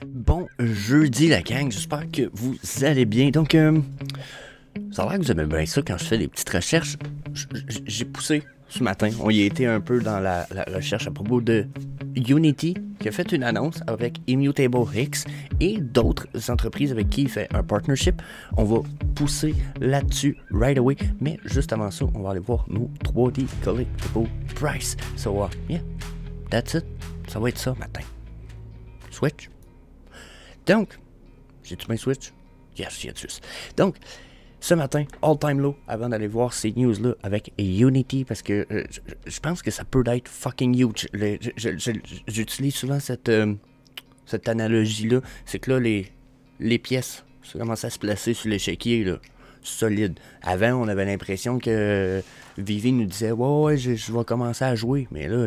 Bon jeudi la gang, j'espère que vous allez bien. Donc, ça a l'air que vous aimez bien ça quand je fais des petites recherches. J'ai poussé ce matin, on y a été un peu dans la recherche à propos de Unity, qui a fait une annonce avec Immutable X et d'autres entreprises avec qui il fait un partnership. On va pousser là-dessus right away, mais juste avant ça, on va aller voir nos 3D Collectible Price. So, yeah, that's it. Ça va être ça matin. Switch. Donc, j'ai-tu bien Switch? Yes, yes. Donc, ce matin, all-time low, avant d'aller voir ces news-là avec Unity, parce que je pense que ça peut être fucking huge. J'utilise souvent cette analogie-là. C'est que là, les pièces, ça commence à se placer sur l'échiquier, là, solide. Avant, on avait l'impression que Vivi nous disait « Ouais, je vais commencer à jouer. » Mais là,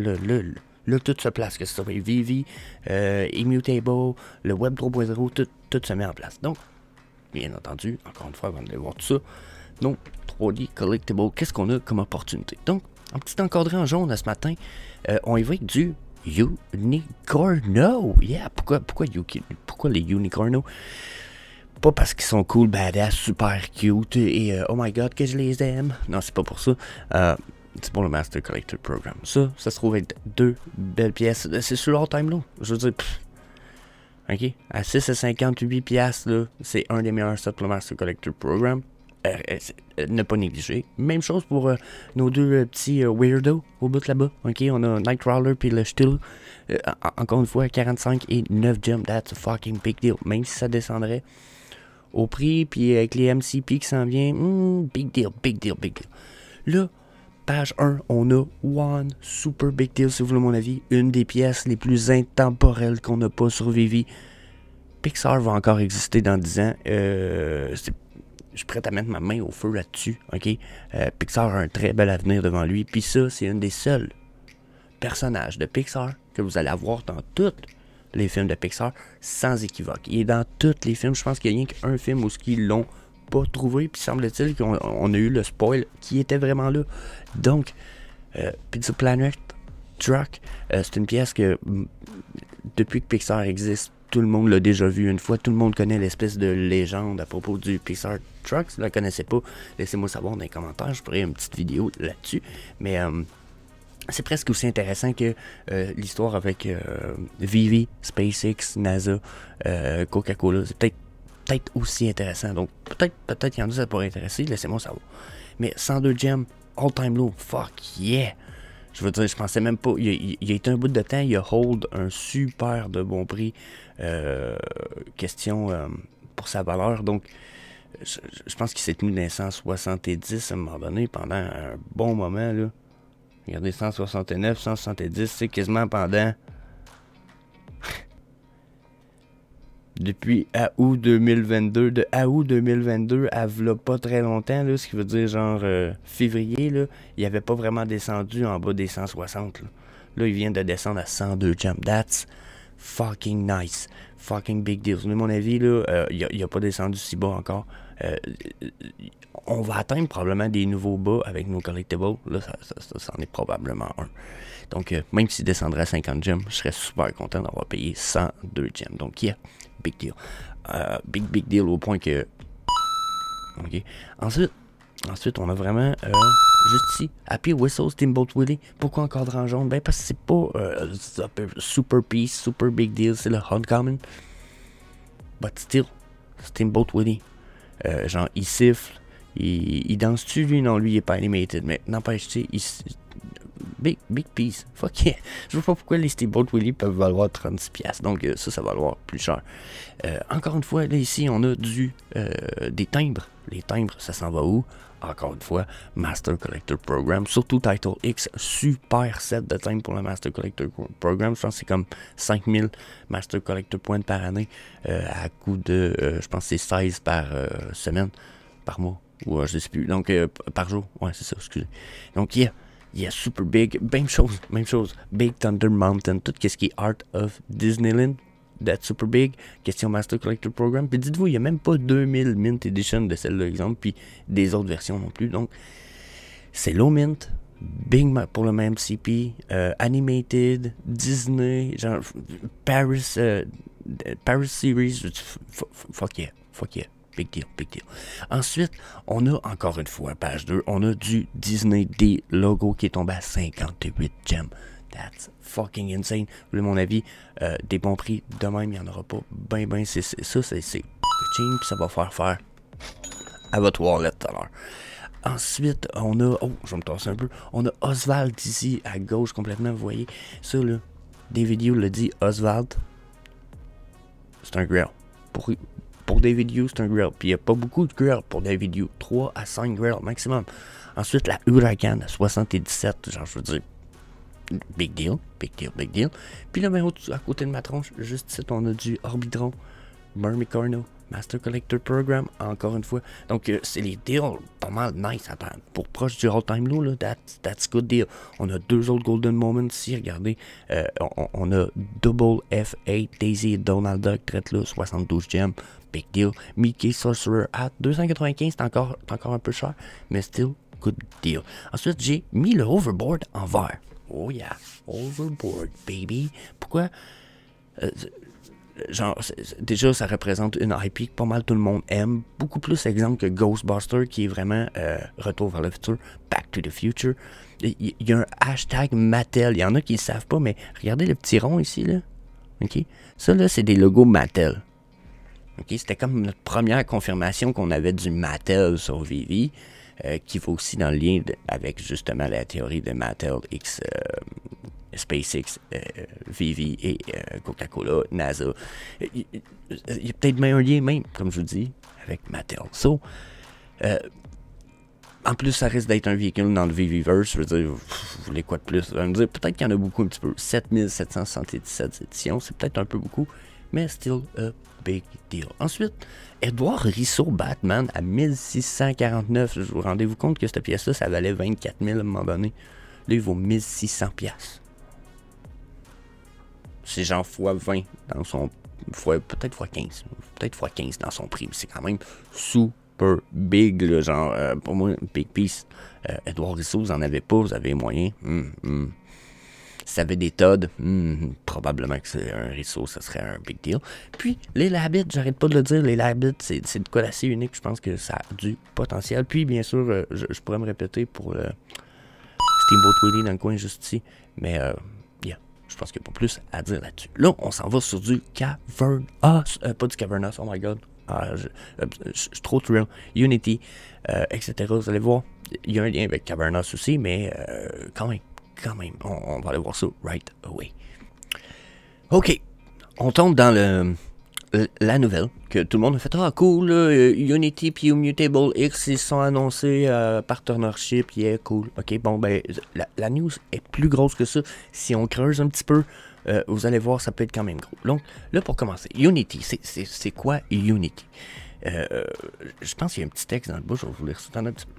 tout se place, que ce soit Vivi, Immutable, le Web 3.0, tout se met en place. Donc, bien entendu, encore une fois, avant de voir tout ça, donc, 3D Collectible, qu'est-ce qu'on a comme opportunité? Donc, un petit encadré en jaune ce matin, on y va avec du Unicorno. Yeah, pourquoi les Unicorno? Pas parce qu'ils sont cool, badass, super cute et oh my god, que je les aime. Non, c'est pas pour ça. C'est pour le Master Collector Program. Ça se trouve être deux belles pièces. C'est sur leur time là. Je veux dire, ok, à 6 à 58 pièces là, c'est un des meilleurs sets pour le Master Collector Program. Ne pas négliger. Même chose pour nos deux petits weirdos au bout là-bas. Ok, on a Nightcrawler puis le Still. Encore une fois, 45 et 9 gems. That's a fucking big deal. Même si ça descendrait au prix, puis avec les MCP qui s'en viennent, big deal. Là, page 1, on a one super big deal, si vous voulez mon avis. Une des pièces les plus intemporelles qu'on n'a pas sur Vivi. Pixar va encore exister dans 10 ans. Je suis prêt à mettre ma main au feu là-dessus. Ok, Pixar a un très bel avenir devant lui. Puis ça, c'est une des seuls personnages de Pixar que vous allez avoir dans tous les films de Pixar, sans équivoque. Il est dans tous les films. Je pense qu'il n'y a rien qu'un film où ils l'ont pas trouvé. Puis semble-t-il qu'on a eu le spoil qui était vraiment là. Donc, Pizza Planet Truck, c'est une pièce que depuis que Pixar existe, tout le monde l'a déjà vu une fois. Tout le monde connaît l'espèce de légende à propos du Pixar Truck. Si vous ne la connaissez pas, laissez-moi savoir dans les commentaires. Je ferai une petite vidéo là-dessus. Mais c'est presque aussi intéressant que l'histoire avec Vivi, SpaceX, NASA, Coca-Cola. C'est peut-être aussi intéressant. Donc, peut-être qu'il y en a ça pourrait intéresser. Laissez-moi savoir. Mais 102 gems, all time low, fuck yeah! Je veux dire, je pensais même pas. Il a été un bout de temps, il a hold un super de bon prix. Question pour sa valeur. Donc, je pense qu'il s'est tenu dans les 170 à un moment donné pendant un bon moment, là. Regardez, 169, 170, c'est quasiment pendant... Depuis août 2022, de août 2022 à v'là pas très longtemps, là, ce qui veut dire genre février, là, il avait pas vraiment descendu en bas des 160. Là, il vient de descendre à 102 jump. That's fucking nice. Fucking big deal. Mais mon avis, là, il a pas descendu si bas encore. On va atteindre probablement des nouveaux bas avec nos collectibles. Là, ça en est probablement un. Donc, même s'il descendrait à 50 gems, je serais super content d'avoir payé 102 gems. Donc, yeah, big deal. Big deal au point que... OK. Ensuite, on a vraiment... juste ici, Happy Whistle, Steamboat Willie. Pourquoi encadré en jaune? Ben, parce que c'est pas super piece, super big deal. C'est le Uncommon. But still, Steamboat Willie. Genre, il siffle. Il danse-tu, lui? Non, lui, il est pas animated. Mais n'empêche, tu sais, big piece. Fuck yeah. Je vois pas pourquoi les Steamboat Willie peuvent valoir 36$. Donc, ça va valoir plus cher. Encore une fois, là, ici, on a des timbres. Les timbres, ça s'en va où? Encore une fois, Master Collector Program. Surtout Title X, super set de timbres pour le Master Collector Program. Je pense que c'est comme 5000 Master Collector Points par année. À coût de, je pense que c'est 16 par semaine, par mois. Ou je sais plus. Donc, par jour. Ouais, c'est ça, excusez. Donc, yeah, super big. Même chose. Big Thunder Mountain. Tout ce qui est Art of Disneyland. That's super big. Question Master Collector Program. Puis dites-vous, il n'y a même pas 2000 Mint Edition de celle-là, exemple. Puis des autres versions non plus. Donc, c'est low mint. Big pour le même CP. Animated. Disney. Genre, Paris Paris Series, fuck yeah, fuck yeah. Big deal, big deal. Ensuite, on a encore une fois, page 2, on a du Disney D logo qui est tombé à 58 gems. That's fucking insane. Vous voulez mon avis? Des bons prix de même, il n'y en aura pas. Ben, c'est cheap, puis ça va faire à votre wallet tout à l'heure. Ensuite, on a, je vais me tasser un peu, on a Oswald ici, à gauche complètement, vous voyez. Ça, là, David Yu le dit, Oswald, c'est un grill. Pour David Yu, c'est un grill. Puis il n'y a pas beaucoup de grill pour David Yu. 3 à 5 grills maximum. Ensuite, la Huracan à 77, genre, je veux dire, big deal. Puis là, ben, à côté de ma tronche, juste ici, on a du Orbitron, Mermicorno, Master Collector Program, encore une fois. Donc, c'est les deals pas mal nice. Attends, pour proche du all-time low, là, that's good deal. On a 2 autres Golden Moments ici, regardez. On a Double F8, Daisy et Donald Duck, traite là, 72 gems. Big deal. Mickey Sorcerer à 295, c'est encore un peu cher, mais still, good deal. Ensuite, j'ai mis le Overboard en vert. Oh yeah, Overboard, baby. Pourquoi? Genre, déjà, ça représente une IP que pas mal tout le monde aime. Beaucoup plus, exemple, que Ghostbuster, qui est vraiment Retour vers le futur, Back to the Future. Il y a un hashtag Mattel. Il y en a qui ne le savent pas, mais regardez le petit rond ici, là. OK? Ça, là, c'est des logos Mattel. OK? C'était comme notre première confirmation qu'on avait du Mattel sur Vivi, qui va aussi dans le lien avec, justement, la théorie de Mattel X... SpaceX, Vivi et Coca-Cola, NASA. Il y a peut-être même un lien, même, comme je vous dis, avec Mattel. So, en plus, ça risque d'être un véhicule dans le Viviverse. Je veux dire, vous voulez quoi de plus? Vous allez me dire, peut-être qu'il y en a beaucoup un petit peu. 7777 éditions, c'est peut-être un peu beaucoup, mais still a big deal. Ensuite, Edouard Risseau Batman à 1649. Rendez-vous compte que cette pièce-là, ça valait 24 000 à un moment donné. Là, il vaut 1600 piastres. C'est genre x20 dans son... peut-être x15. Peut-être x15 dans son prix. Mais c'est quand même super big, là, genre, pour moi, big piece. Edouard Risseau, vous en avez pas, vous avez les moyens. Si ça avait des Todd, probablement que c'est un Risseau, ça serait un big deal. Puis, les Labbit, j'arrête pas de le dire, les Labbit, c'est de quoi d'assez unique. Je pense que ça a du potentiel. Puis, bien sûr, je pourrais me répéter pour le Steamboat Willie dans le coin juste ici. Mais, je pense qu'il n'y a pas plus à dire là-dessus. Là, on s'en va sur du Cavernous. Pas du Cavernous, oh my god. Je suis trop thrill. Unity, etc. Vous allez voir, il y a un lien avec Cavernous aussi, mais quand même, on va aller voir ça right away. OK, on tombe dans la nouvelle que tout le monde a fait. Ah, cool, Unity puis Immutable X, ils sont annoncés partnership, yeah, cool. OK, bon, ben, la news est plus grosse que ça. Si on creuse un petit peu, vous allez voir, ça peut être quand même gros. Donc, là, pour commencer, Unity, c'est quoi Unity? Je pense qu'il y a un petit texte dans le bas, je vais vous lire ça dans un petit peu.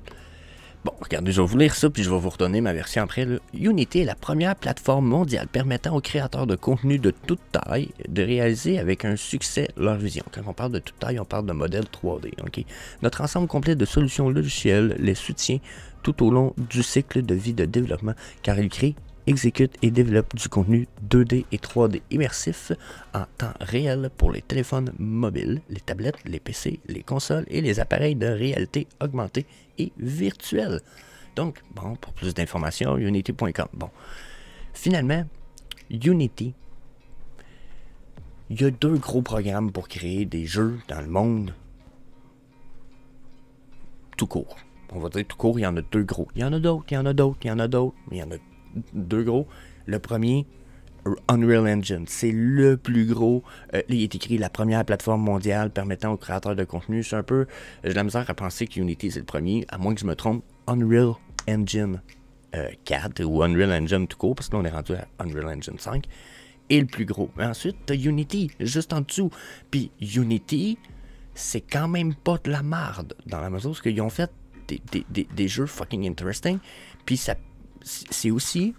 Bon, regardez, je vais vous lire ça, puis je vais vous redonner ma version après. Là. Unity est la première plateforme mondiale permettant aux créateurs de contenu de toute taille de réaliser avec un succès leur vision. Quand on parle de toute taille, on parle de modèle 3D. Okay? Notre ensemble complet de solutions logicielles les soutient tout au long du cycle de vie de développement, car ils créent, exécutent et développent du contenu 2D et 3D immersif en temps réel pour les téléphones mobiles, les tablettes, les PC, les consoles et les appareils de réalité augmentée et virtuelle. Donc, bon, pour plus d'informations, unity.com. Bon, finalement, Unity, il y a 2 gros programmes pour créer des jeux dans le monde tout court. On va dire tout court, il y en a 2 gros. Il y en a d'autres, mais il y en a 2 gros. Le premier, Unreal Engine, c'est le plus gros. Il est écrit la première plateforme mondiale permettant aux créateurs de contenu. C'est un peu, j'ai la misère à penser que Unity c'est le premier, à moins que je me trompe. Unreal Engine 4 ou Unreal Engine tout court, parce que là on est rendu à Unreal Engine 5, est le plus gros. Mais ensuite, tu as Unity, juste en dessous. Puis Unity, c'est quand même pas de la marde, dans la mesure où ils ont fait des jeux fucking interesting. Puis ça, c'est aussi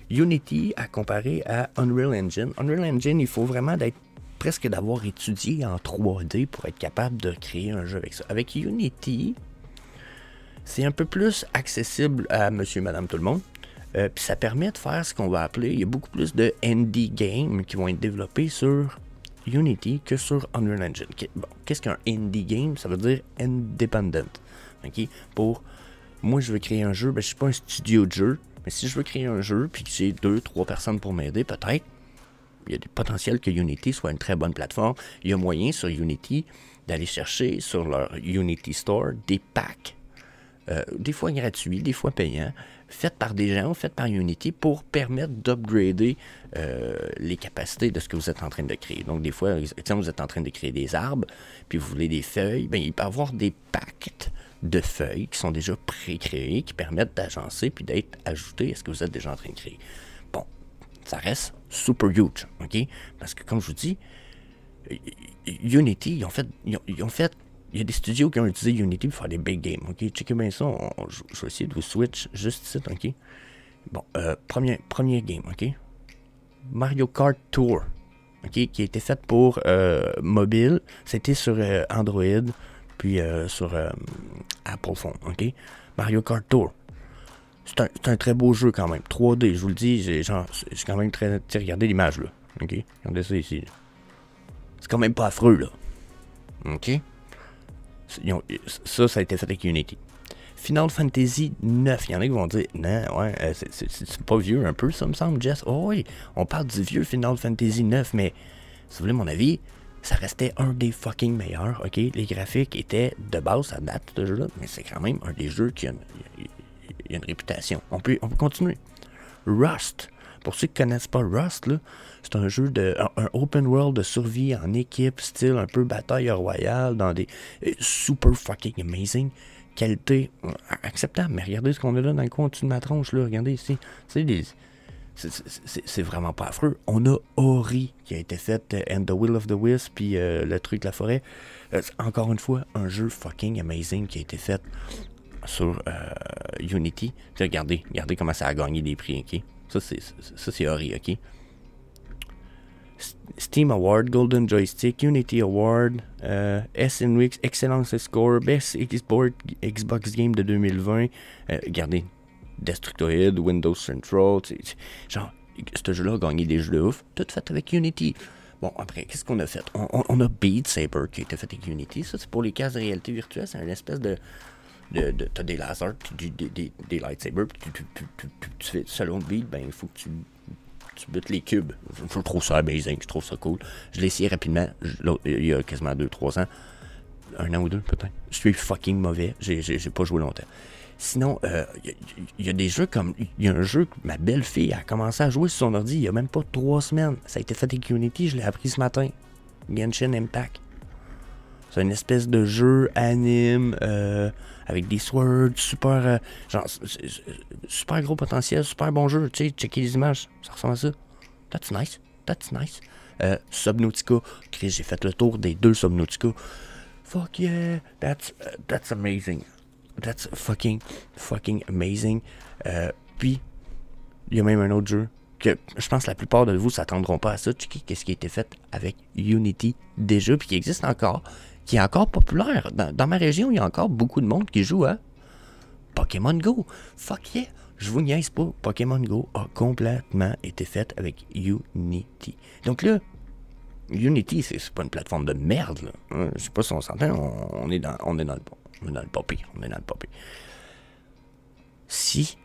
Unity à comparer à Unreal Engine. Unreal Engine, il faut vraiment presque d'avoir étudié en 3D pour être capable de créer un jeu avec ça. Avec Unity, c'est un peu plus accessible à monsieur, madame, tout le monde. Puis ça permet de faire ce qu'on va appeler, il y a beaucoup plus de indie games qui vont être développés sur Unity que sur Unreal Engine. Bon, qu'est-ce qu'un indie game? Ça veut dire independent. OK? Moi, je veux créer un jeu, ben, je suis pas un studio de jeu, mais si je veux créer un jeu, puis que j'ai 2-3 personnes pour m'aider, peut-être, il y a des potentiels que Unity soit une très bonne plateforme. Il y a moyen sur Unity d'aller chercher sur leur Unity Store des packs, des fois gratuits, des fois payants, faits par des gens, faits par Unity pour permettre d'upgrader les capacités de ce que vous êtes en train de créer. Donc des fois, exemple, vous êtes en train de créer des arbres, puis vous voulez des feuilles, bien, il peut y avoir des packs de feuilles qui sont déjà pré-créées, qui permettent d'agencer puis d'être ajoutés à ce que vous êtes déjà en train de créer. Bon, ça reste super huge, OK? Parce que comme je vous dis, Unity, ils ont fait, il y a des studios qui ont utilisé Unity pour faire des big games, OK? Checkez bien ça, je vais essayer de vous switch juste ici, OK? Bon, premier game, OK? Mario Kart Tour, OK? Qui a été fait pour mobile, c'était sur Android, puis sur Apple Phone, OK? Mario Kart Tour. C'est un très beau jeu quand même. 3D, je vous le dis, j'ai quand même très... Regardez l'image, là. OK? Regardez ça ici. Là. C'est quand même pas affreux, là. OK? Ça a été fait avec Unity. Final Fantasy 9. Il y en a qui vont dire, non, ouais, c'est pas vieux un peu, ça me semble, Jess. Oh oui, on parle du vieux Final Fantasy 9, mais si vous voulez mon avis, ça restait un des fucking meilleurs, OK? Les graphiques étaient de base, ça date ce jeu-là, mais c'est quand même un des jeux qui a une réputation. On peut continuer. Rust. Pour ceux qui ne connaissent pas Rust, là, c'est un jeu un open world de survie en équipe, style un peu bataille royale, dans des super fucking amazing. Qualité acceptable. Mais regardez ce qu'on a là dans le coin au-dessus de ma tronche, là. Regardez ici. C'est vraiment pas affreux. On a Ori qui a été fait, And the Will of the Wisp, puis le truc de la forêt. Encore une fois, un jeu fucking amazing qui a été fait sur Unity. Regardez comment ça a gagné des prix, ok? Ça, c'est Ori, ok? Steam Award, Golden Joystick, Unity Award, SNX, Excellence Score, Best Xbox Game de 2020. Regardez, Destructoid, Windows Central, genre, ce jeu-là a gagné des jeux de ouf, tout fait avec Unity. Bon, après, qu'est-ce qu'on a fait? On a Beat Saber qui a été fait avec Unity. Ça, c'est pour les casques de réalité virtuelle. C'est une espèce de t'as des lasers, des lightsabers, puis tu fais selon le beat, ben il faut que tu butes les cubes. Je trouve ça amazing, je trouve ça cool. Je l'ai essayé rapidement, il y a quasiment 2-3 ans. 1 an ou 2 peut-être. Je suis fucking mauvais, j'ai pas joué longtemps. Sinon, il y a des jeux comme... Il y a un jeu que ma belle-fille a commencé à jouer sur son ordi il y a même pas 3 semaines. Ça a été fait avec Unity, je l'ai appris ce matin. Genshin Impact. C'est une espèce de jeu anime avec des swords, super super gros potentiel, super bon jeu. Tu sais, checker les images, ça ressemble à ça. That's nice. Subnautica. Chris, j'ai fait le tour des 2 Subnautica. Fuck yeah, that's amazing. That's fucking amazing. Puis, il y a même un autre jeu que je pense que la plupart de vous s'attendront pas à ça. Checker qu'est-ce qui a été fait avec Unity déjà, puis qui existe encore, qui est encore populaire. Dans ma région, il y a encore beaucoup de monde qui joue à Pokémon Go. Fuck yeah! Je vous niaise pas. Pokémon Go a complètement été fait avec Unity. Donc là, Unity, c'est pas une plateforme de merde, là. Hein, je sais pas si on s'entend, on est dans le papier. Si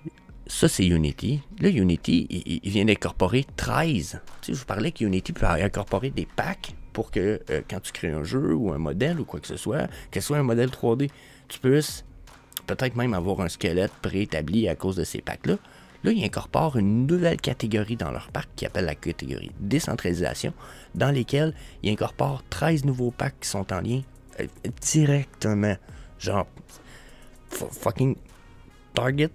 ça, c'est Unity. Là, Unity, il vient d'incorporer 13. Tu sais, je vous parlais qu'Unity peut incorporer des packs pour que quand tu crées un jeu ou un modèle ou quoi que ce soit un modèle 3D, tu puisses peut-être même avoir un squelette préétabli à cause de ces packs-là. Là, ils incorporent une nouvelle catégorie dans leur parc qui appelle la catégorie décentralisation, dans lesquels ils incorporent 13 nouveaux packs qui sont en lien directement, genre fucking Target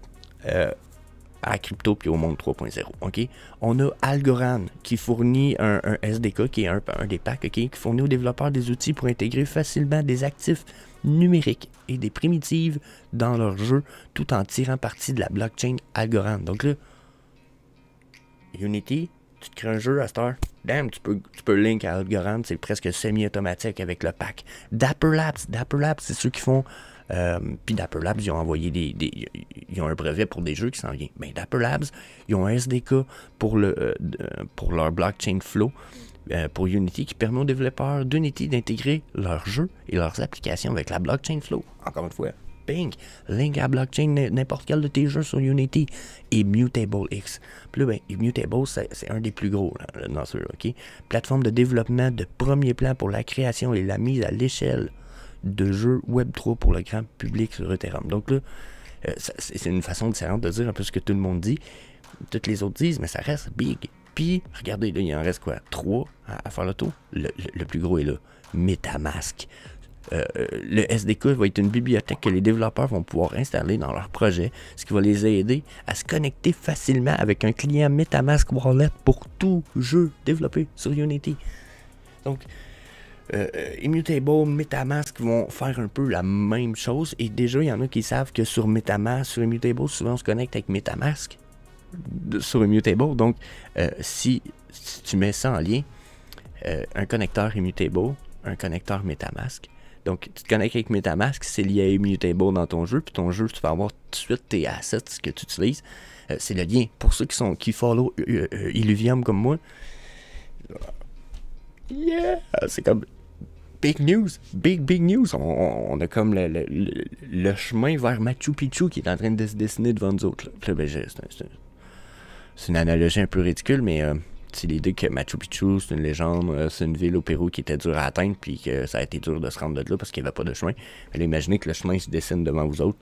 à Crypto puis au monde 3.0, ok? On a Algorand qui fournit un SDK qui est un des packs, ok? Qui fournit aux développeurs des outils pour intégrer facilement des actifs numériques et des primitives dans leur jeu tout en tirant parti de la blockchain Algorand. Donc là, Unity, tu te crées un jeu à cette heure, damn, tu peux link à Algorand, c'est presque semi-automatique avec le pack. Dapper Labs, c'est ceux qui font... puis Dapper Labs, ils ont envoyé ils ont un brevet pour des jeux qui s'en viennent. Ben, Dapper Labs, ils ont un SDK pour leur blockchain flow. pour Unity qui permet aux développeurs d'Unity d'intégrer leurs jeux et leurs applications avec la blockchain Flow. Encore une fois, bing, link à la blockchain n'importe quel de tes jeux sur Unity. Immutable X. Puis là, ben, Immutable, c'est un des plus gros là, dans ce jeu, ok? Plateforme de développement de premier plan pour la création et la mise à l'échelle de jeux Web3 pour le grand public sur Ethereum. Donc là, c'est une façon différente de dire un peu ce que tout le monde dit. Toutes les autres disent, mais ça reste big. Puis, regardez, là, il en reste quoi? 3 à faire le tour. Le plus gros est là. MetaMask. Le SDK va être une bibliothèque que les développeurs vont pouvoir installer dans leur projet, ce qui va les aider à se connecter facilement avec un client MetaMask Wallet pour tout jeu développé sur Unity. Donc, Immutable, MetaMask vont faire un peu la même chose. Et déjà, il y en a qui savent que sur MetaMask, sur Immutable, souvent on se connecte avec MetaMask sur Immutable. Donc, si tu mets ça en lien, un connecteur Immutable, un connecteur MetaMask. Donc, tu te connectes avec MetaMask, c'est lié à Immutable dans ton jeu, puis ton jeu, tu vas avoir tout de suite tes assets que tu utilises. C'est le lien. Pour ceux qui follow Illuvium comme moi, yeah! C'est comme big news, big news. On a comme le chemin vers Machu Picchu qui est en train de se dessiner devant nous autres. Là. Puis là, ben, c'est une analogie un peu ridicule, mais c'est l'idée que Machu Picchu, c'est une légende, c'est une ville au Pérou qui était dure à atteindre, puis que ça a été dur de se rendre de là parce qu'il n'y avait pas de chemin. Mais là, imaginez que le chemin se dessine devant vous autres.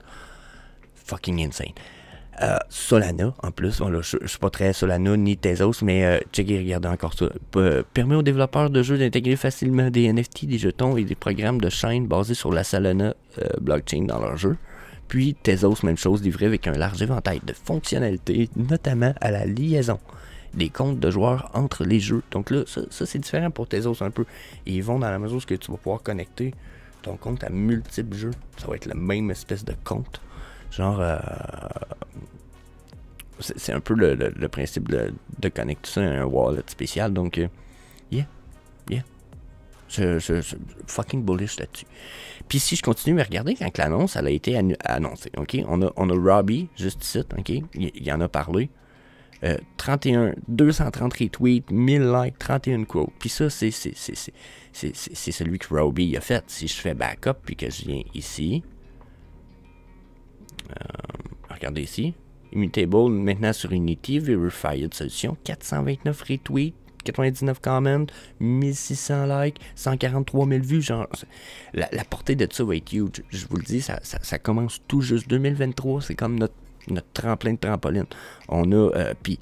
Fucking insane. Solana, en plus, bon, là, je suis pas très Solana ni Tezos, mais checkez, regardez encore ça. Permet aux développeurs de jeux d'intégrer facilement des NFT, des jetons et des programmes de chaîne basés sur la Solana blockchain dans leur jeu. Puis Tezos, même chose, livré avec un large éventail de fonctionnalités, notamment à la liaison des comptes de joueurs entre les jeux. Donc là, ça c'est différent pour Tezos un peu. Ils vont dans la mesure où tu vas pouvoir connecter ton compte à multiples jeux. Ça va être la même espèce de compte. Genre, c'est un peu le principe de connecter ça à un wallet spécial. Donc, yeah. Je fucking bullish là-dessus. Puis si je continue à regarder quand l'annonce elle a été annoncée, ok? On a Robbie, juste ici, ok? Il en a parlé. 230 retweets, 1000 likes, 31 quotes. Puis ça, c'est celui que Robbie a fait. Si je fais backup puis que je viens ici, regardez ici, Immutable, maintenant sur Unity, Verified Solution, 429 retweets, 99 comments, 1600 likes, 143 000 vues, genre, la portée de ça va être huge. Je vous le dis, ça commence tout juste 2023, c'est comme notre tremplin de trampoline. On a, puis,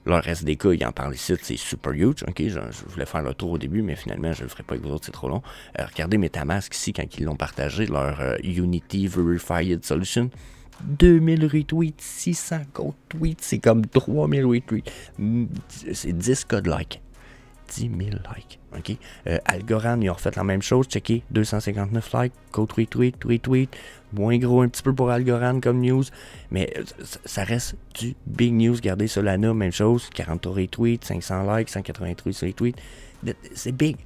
leur SDK, il en parle ici, c'est super huge, ok, je voulais faire le tour au début, mais finalement, je le ferai pas avec vous autres, c'est trop long. Regardez MetaMask ici, quand ils l'ont partagé, leur Unity Verified Solution, 2000 retweets, 600 tweets, c'est comme 3000 retweets, c'est 10 codes likes, 10 000 likes, ok. Algorand, ils ont refait la même chose, checkez, 259 likes, code retweet, moins gros un petit peu pour Algorand comme news, mais ça reste du big news. Regardez Solana, même chose, 43 retweets, 500 likes, 183 retweets, c'est big,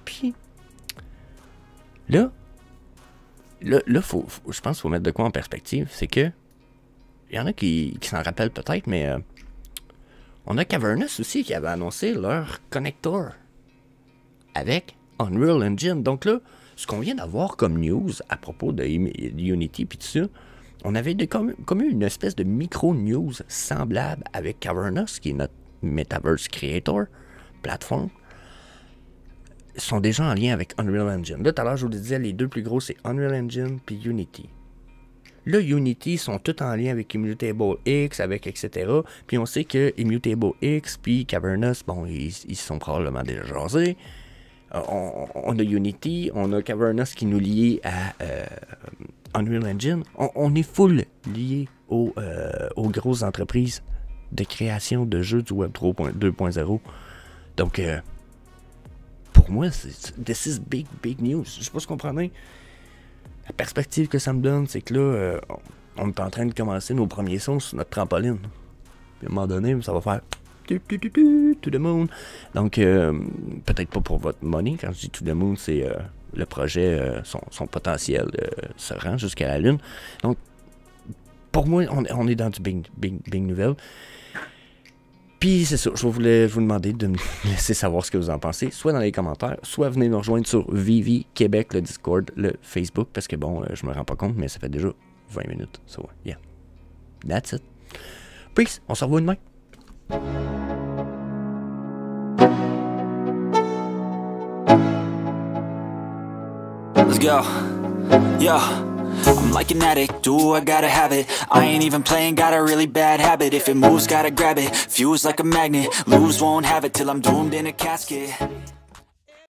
puis là, je pense qu'il faut mettre de quoi en perspective. C'est que il y en a qui s'en rappellent peut-être, mais on a Cavernous aussi qui avait annoncé leur connecteur avec Unreal Engine. Donc là, ce qu'on vient d'avoir comme news à propos de Unity et tout ça, on avait comme eu une espèce de micro-news semblable avec Cavernous, qui est notre Metaverse Creator plateforme. Sont déjà en lien avec Unreal Engine. Là, tout à l'heure, je vous disais, les deux plus gros, c'est Unreal Engine puis Unity. Là, Unity sont tous en lien avec Immutable X, avec etc. Puis on sait que Immutable X puis Cavernous, bon, ils sont probablement déjà jasés. On a Unity, on a Cavernous qui nous lie à Unreal Engine. On est full lié aux grosses entreprises de création de jeux du Web 2.0. Donc, pour moi, this is big news. Je sais pas si vous comprenez. La perspective que ça me donne, c'est que là, on est en train de commencer nos premiers sons sur notre trampoline. Puis à un moment donné, ça va faire to the moon. Donc, peut-être pas pour votre money. Quand je dis to the moon, c'est le projet, son potentiel se rend jusqu'à la Lune. Donc, pour moi, on est dans du big nouvelle. Puis c'est ça, je voulais vous demander de me laisser savoir ce que vous en pensez, soit dans les commentaires, soit venez nous rejoindre sur Vivi Québec, le Discord, le Facebook, parce que bon, je me rends pas compte, mais ça fait déjà 20 minutes. So, yeah. That's it. Peace, on se revoit demain. Let's go. Yo, I'm like an addict, do I gotta have it. I ain't even playing, got a really bad habit. If it moves, gotta grab it. Fuse like a magnet, lose, won't have it till I'm doomed in a casket.